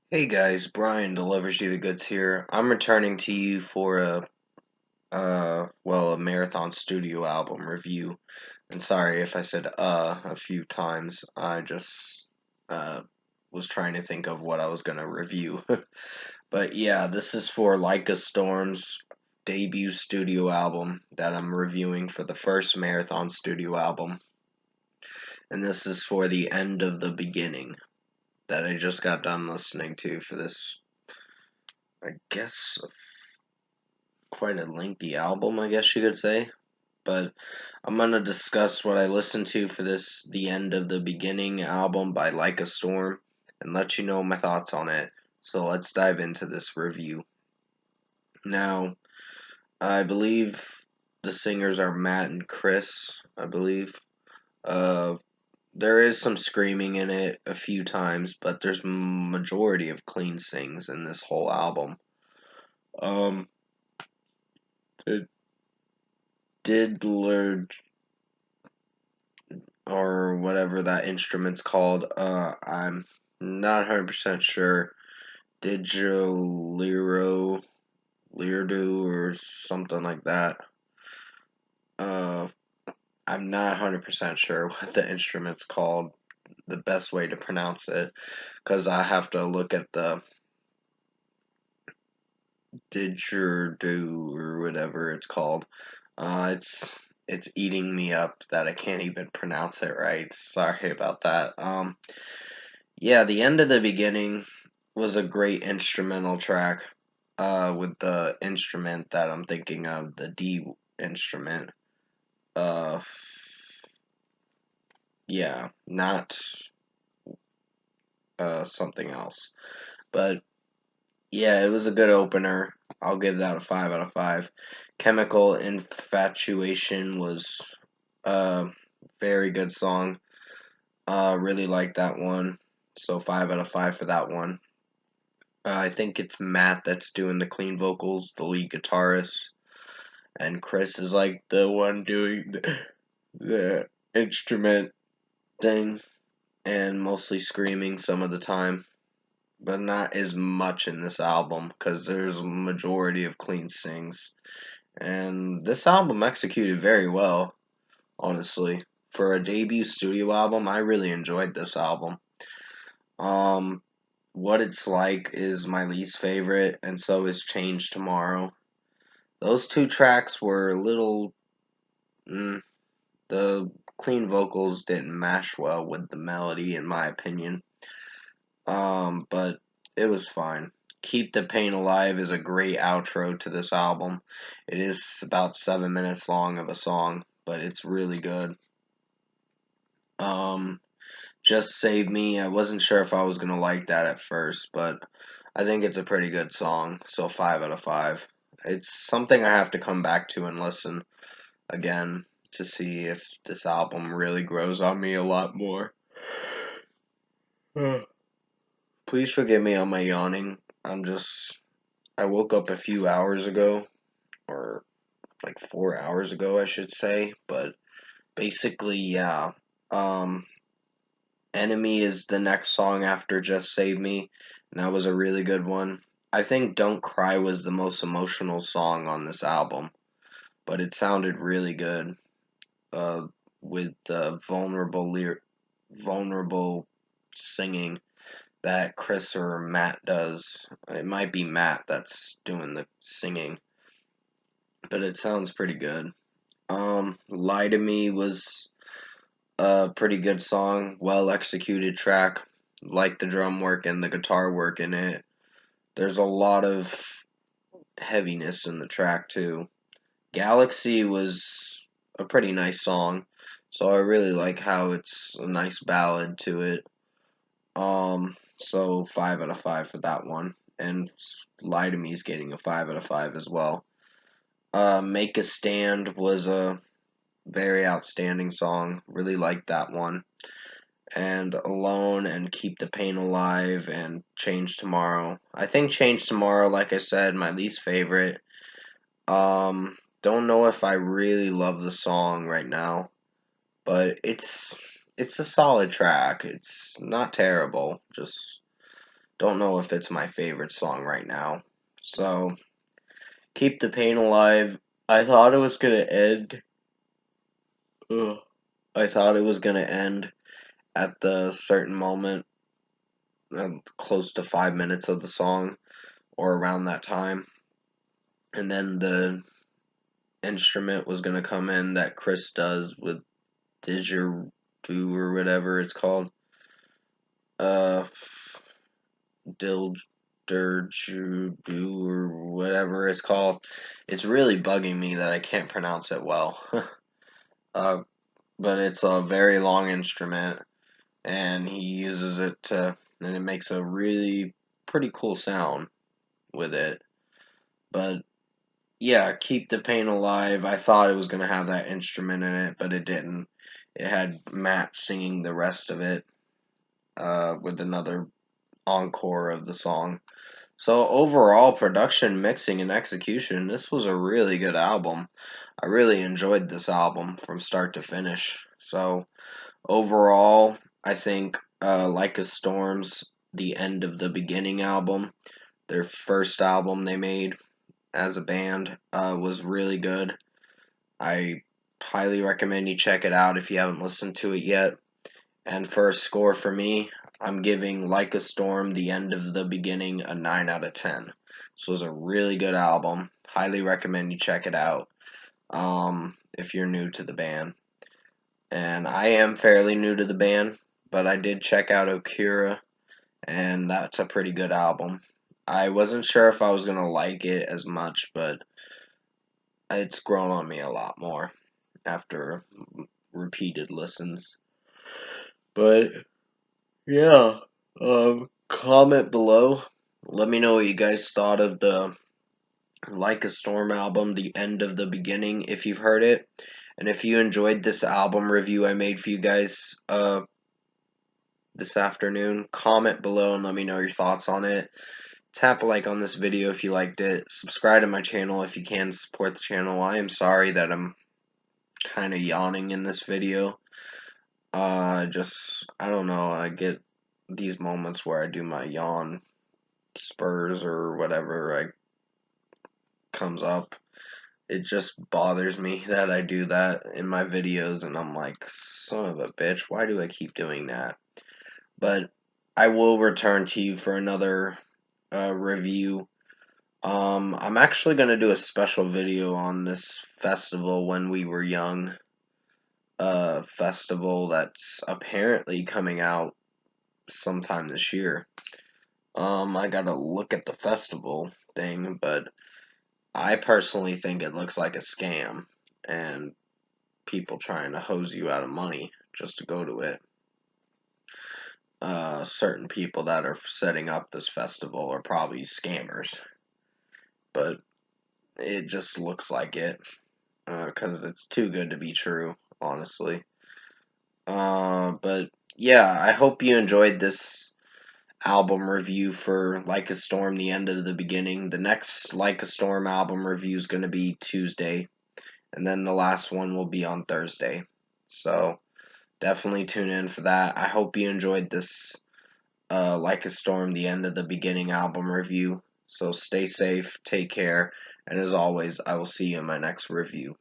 Hey guys, Brian delivers you the goods here. I'm returning to you for a Marathon Studio album review. And sorry if I said a few times. I just uh was trying to think of what I was gonna review. But yeah, this is for Like a Storm's debut studio album that I'm reviewing for the first Marathon Studio album. And this is for The End of the Beginning that I just got done listening to for this, I guess, quite a lengthy album, I guess you could say. But I'm gonna discuss what I listened to for this The End of the Beginning album by Like a Storm and let you know my thoughts on it. So let's dive into this review. Now, I believe the singers are Matt and Chris, I believe. Uh there is some screaming in it a few times, but there's majority of clean sings in this whole album. Um the Diddler or whatever that instrument's called. I'm not 100% sure. Digiliro, Leardo, or something like that. Uh, I'm not 100% sure what the instrument's called, the best way to pronounce it, because I have to look at the didgeridoo or whatever it's called. It's eating me up that I can't even pronounce it right. Sorry about that. Yeah, the end of the beginning was a great instrumental track. With the instrument that I'm thinking of, the D instrument. Uh, yeah, not something else. But yeah, it was a good opener. I'll give that a 5 out of 5. Chemical Infatuation was a very good song. Really liked that one. So 5 out of 5 for that one. I think it's Matt that's doing the clean vocals, the lead guitarist, and Chris is like the one doing the instrument thing and mostly screaming some of the time, but not as much in this album because there's a majority of clean sings. And this album executed very well, honestly. For a debut studio album, I really enjoyed this album. Um, what It's Like is my least favorite, and so is Change Tomorrow. Those two tracks were a little. Mm, the clean vocals didn't mash well with the melody, in my opinion. But it was fine. Keep the Pain Alive is a great outro to this album. It is about 7 minutes long of a song, but it's really good. Um, Just Save Me, I wasn't sure if I was gonna like that at first, but I think it's a pretty good song, so 5 out of 5. It's something I have to come back to and listen again to see if this album really grows on me a lot more. Please forgive me on my yawning. I woke up a few hours ago, or like 4 hours ago, I should say, but basically, yeah. Um, Enemy is the next song after Just Save Me, and that was a really good one. I think Don't Cry was the most emotional song on this album, but it sounded really good. Uh, with the vulnerable singing that Chris or Matt does. It might be Matt that's doing the singing, but it sounds pretty good. Lie to Me was a pretty good song, well executed track. Like the drum work and the guitar work in it. There's a lot of heaviness in the track too. Galaxy was a pretty nice song, so I really like how it's a nice ballad to it. So 5 out of 5 for that one, and Lie to Me is getting a 5 out of 5 as well. Make a Stand was a very outstanding song. Really liked that one. And Alone and Keep the Pain Alive and Change Tomorrow. I think Change Tomorrow, like I said, my least favorite. Don't know if I really love the song right now, but it's a solid track. It's not terrible. Just don't know if it's my favorite song right now. So, Keep the Pain Alive. I thought it was gonna end. Ugh. I thought it was gonna end at the certain moment, close to 5 minutes of the song, or around that time, and then the instrument was gonna come in that Chris does with didgeridoo or whatever it's called. Uh, Didgeridoo or whatever it's called. It's really bugging me that I can't pronounce it well. uh, but it's a very long instrument, and he uses it and it makes a really pretty cool sound with it. But yeah, Keep the Pain Alive. I thought it was gonna have that instrument in it, but it didn't. It had Matt singing the rest of it with another encore of the song. So overall, production, mixing, and execution, this was a really good album. I really enjoyed this album from start to finish. So overall, I think Like a Storm's The End of the Beginning album, their first album they made as a band, was really good. I highly recommend you check it out if you haven't listened to it yet. And for a score for me, I'm giving Like a Storm, The End of the Beginning a 9 out of 10. This was a really good album. Highly recommend you check it out if you're new to the band. And I am fairly new to the band, but I did check out Okura, and that's a pretty good album. I wasn't sure if I was going to like it as much, but it's grown on me a lot more after repeated listens. But yeah, comment below. Let me know what you guys thought of the Like a Storm album, The End of the Beginning, if you've heard it. And if you enjoyed this album review I made for you guys this afternoon, comment below and let me know your thoughts on it. Tap a like on this video if you liked it. Subscribe to my channel if you can support the channel. I am sorry that I'm kind of yawning in this video. I don't know, I get these moments where I do my yawn spurs or whatever comes up. It just bothers me that I do that in my videos, and I'm like, son of a bitch, why do I keep doing that? But I will return to you for another review. I'm actually going to do a special video on this festival when we were young festival that's apparently coming out sometime this year. I gotta look at the festival thing, but I personally think it looks like a scam and people trying to hose you out of money just to go to it. Certain people that are setting up this festival are probably scammers, but it just looks like it because it's too good to be true, honestly. But yeah, I hope you enjoyed this album review for Like a Storm, The End of the Beginning. The next Like a Storm album review is going to be Tuesday, and then the last one will be on Thursday. So definitely tune in for that. I hope you enjoyed this Like a Storm, The End of the Beginning album review. So stay safe, take care, and as always, I will see you in my next review.